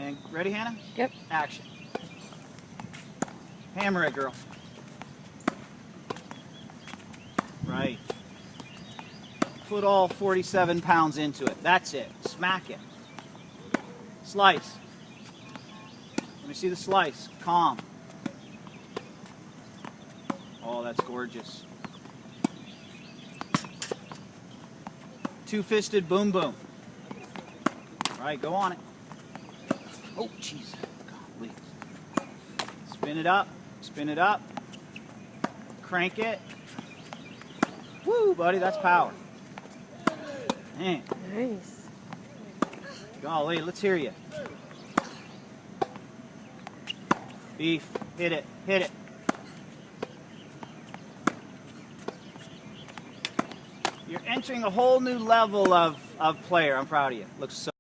And ready, Hannah? Yep. Action. Hammer it, girl. Right. Put all 47 pounds into it. That's it. Smack it. Slice. Let me see the slice. Calm. Oh, that's gorgeous. Two-fisted boom boom. All right, go on it. Oh, jeez. Golly. Spin it up. Spin it up. Crank it. Woo, buddy, that's power. Man. Nice. Golly, let's hear you. Beef. Hit it. Hit it. You're entering a whole new level of player. I'm proud of you. Looks so